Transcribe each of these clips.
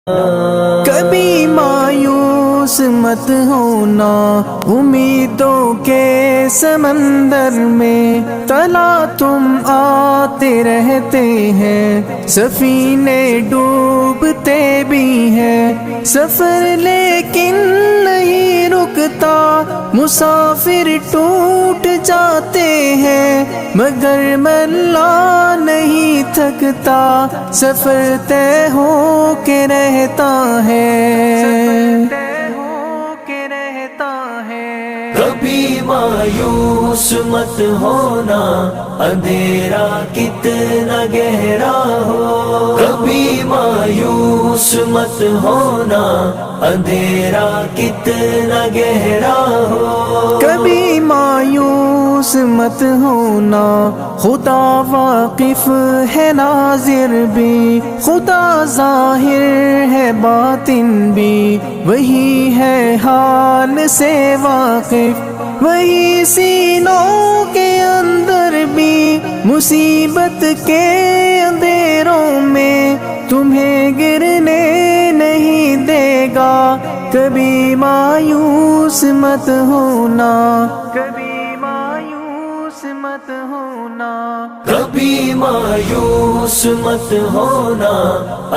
کبھی مایوس مت ہونا امیدوں کے سمندر میں، تلا تم آتے رہتے ہیں، سفینے ڈوبتے بھی ہیں، سفر لیکن نہیں رکتا، مسافر ٹوٹ جاتے ہیں، مگر ملا نہیں تھکتا، سفر طے ہو کے رہتا ہے۔ کبھی مایوس مت ہونا، اندھیرا کتنا گہرا ہو، کبھی مایوس مت ہونا، اندھیرا کتنا گہرا ہو، کبھی مایوس مت ہونا، خدا واقف ہے ناظر بھی، خدا ظاہر ہے باطن بھی، وہی ہے حال سے واقف، وہی سینوں کے اندر بھی، مصیبت کے اندھیروں میں تمہیں گرنے نہیں دے گا، کبھی مایوس مت ہونا، کبھی مایوس مت ہونا، کبھی مایوس مت ہونا،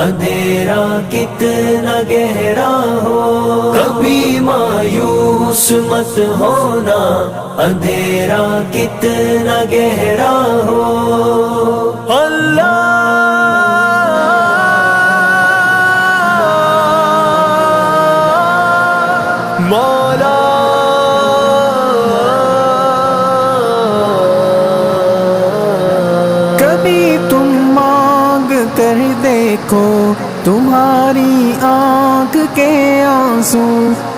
اندھیرا کتنا گہرا ہو، کبھی مایوس مت ہونا، اندھیرا کتنا گہرا ہو، اللہ مولا کبھی تم مانگ کر دیکھو، تمہاری آنکھ کے آنسو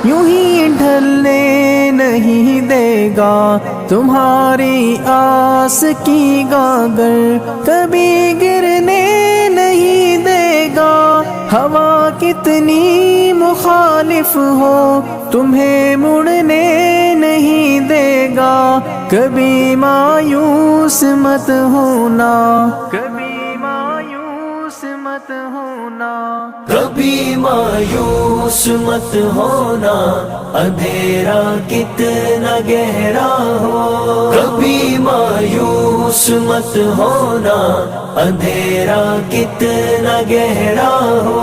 یوں ہی ڈھلنے نہیں دے گا، تمہاری آس کی گاگر کبھی گرنے نہیں دے گا، ہوا کتنی مخالف ہو تمہیں مڑنے نہیں دے گا، کبھی مایوس مت ہونا، کبھی مایوس مت ہونا، کبھی مایوس مت ہونا، اندھیرا کتنا گہرا ہو، کبھی مایوس مت ہونا، اندھیرا کتنا گہرا ہو،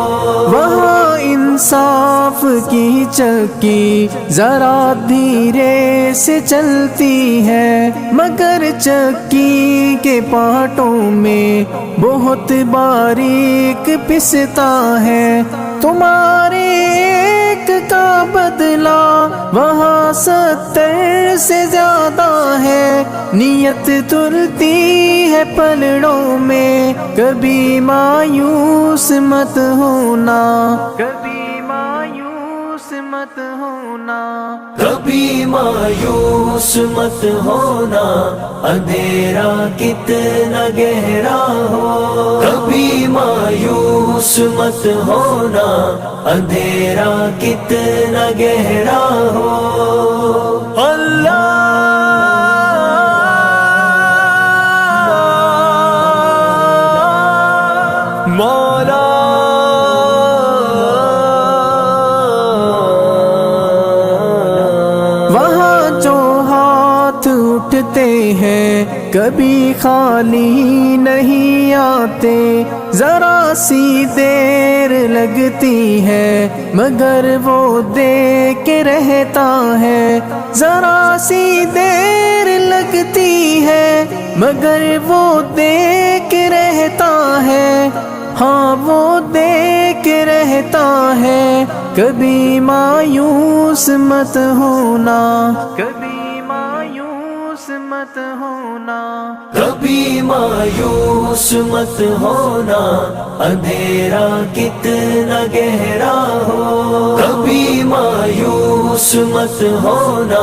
وہاں انصاف کی چکی ذرا دھیرے سے چلتی ہے، مگر چکی کے پارٹوں میں بہت باریک پستا ہے، تمہارے ایک کا بدلہ وہاں 70 سے زیادہ ہے، نیت تلتی ہے پلڑوں میں، کبھی مایوس مت ہونا، کبھی مایوس مت ہونا، کبھی مایوس مت ہونا، اندھیرا کتنا گہرا ہو، کبھی مایوس مت ہونا، اندھیرا کتنا گہرا ہو، اللہ مولا وہاں جو ہاتھ اٹھتے ہیں کبھی خالی نہیں آتے، ذرا سی دیر لگتی ہے مگر وہ دے کے رہتا ہے، ذرا سی دیر لگتی ہے مگر وہ دے کے رہتا ہے، ہاں وہ دے کے رہتا ہے، کبھی مایوس مت ہونا، کبھی مایوس مت ہونا، کبھی مایوس مت ہونا، اندھیرا کتنا گہرا ہو، کبھی مایوس مت ہونا،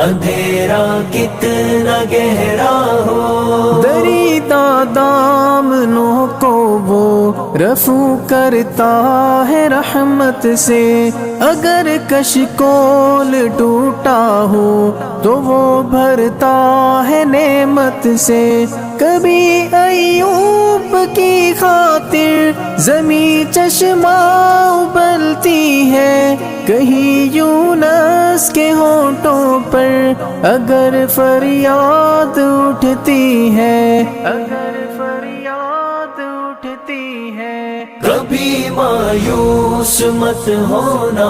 اندھیرا کتنا گہرا ہو، دریدہ دامنوں کو وہ رفو کرتا ہے رحمت سے، اگر کشکول ٹوٹا ہو تو وہ بھرتا ہے نعمت سے، کبھی ایوب کی خاطر زمیں چشمہ ابلتی ہے، کہیں یونس کے ہونٹوں پر اگر فریاد اٹھتی ہے، اگر فریاد اٹھتی ہے۔ کبھی مایوس مت ہونا،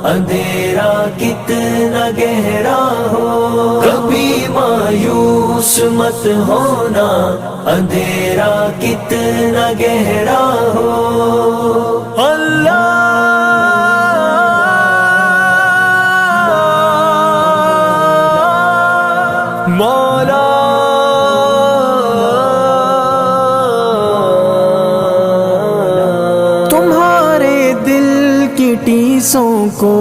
اندھیرا کتنا گہرا ہو، کبھی مایوس مت ہونا، اندھیرا کتنا گہرا ہو۔ اللہ مولا تمہارے دل کی ٹیسوں کو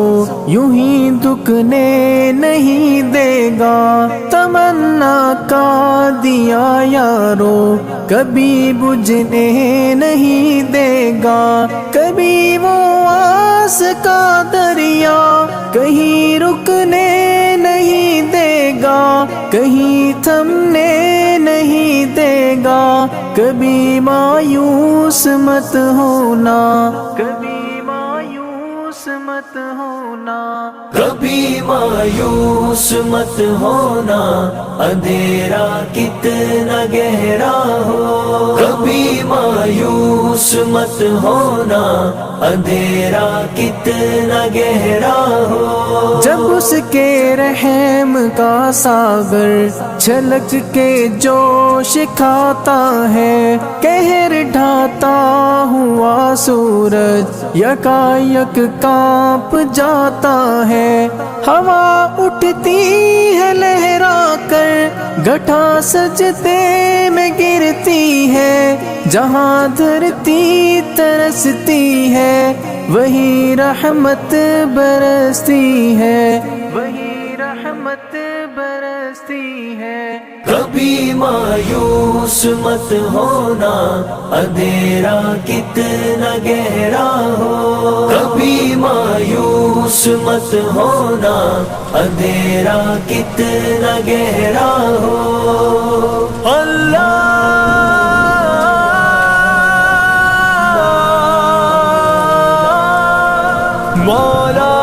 یوں ہی دکنے نہیں دے گا، تمنا کا دیا یارو کبھی بجھنے نہیں دے گا، کبھی وہ آس کا دریا کہیں رکنے نہیں دے گا، کہیں تھمنے نہیں دے گا، کبھی مایوس مت ہونا، کبھی مایوس مت ہونا۔ کبھی مایوس مت ہونا، اندھیرا کتنا گہرا ہو، کبھی مایوس مت ہونا، اندھیرا کتنا گہرا ہو۔ جب اس کے رحم کا ساگر چھلک کے جوش کھاتا ہے، قہر ڈھاتا ہوا سورج یکایک کانپ جاتا ہے، ہوا اٹھتی ہے لہرا کر گٹھا سجدے میں گرتی ہے، جہاں دھرتی ترستی ہے وہی رحمت برستی ہے، وہی رحمت برستی ہے۔ کبھی مایوس مت ہونا، اندھیرا کتنا گہرا ہو، کبھی مایوس مت ہونا، اندھیرا کتنا گہرا ہو۔ اللہ مولا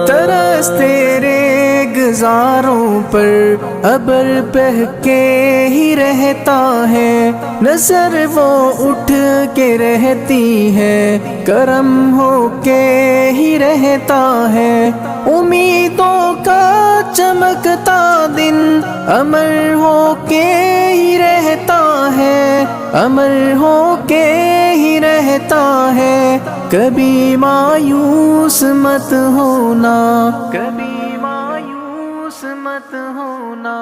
ترس تیرے گزاروں پر ابر بہہ کے ہی رہتا ہے، نظر وہ اٹھ کے رہتی ہے، کرم ہو کے ہی رہتا ہے، امیدوں کا چمکتا دن امر ہو کے ہی رہتا ہے، امر ہو کے ہی رہتا ہے، کبھی مایوس مت ہونا، کبھی مایوس مت ہونا۔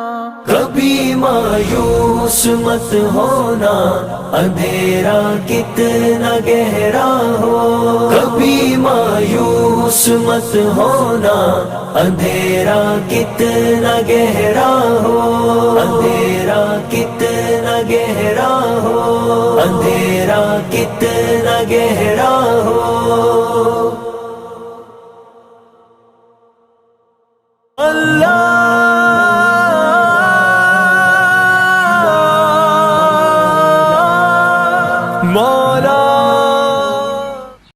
کبھی مایوس مت ہونا، اندھیرا کتنا گہرا ہو، کبھی مایوس مت ہونا، اندھیرا کتنا گہرا ہو، اندھیرا کتنا گہرا ہو، اندھیرا کتنا گہرا ہو۔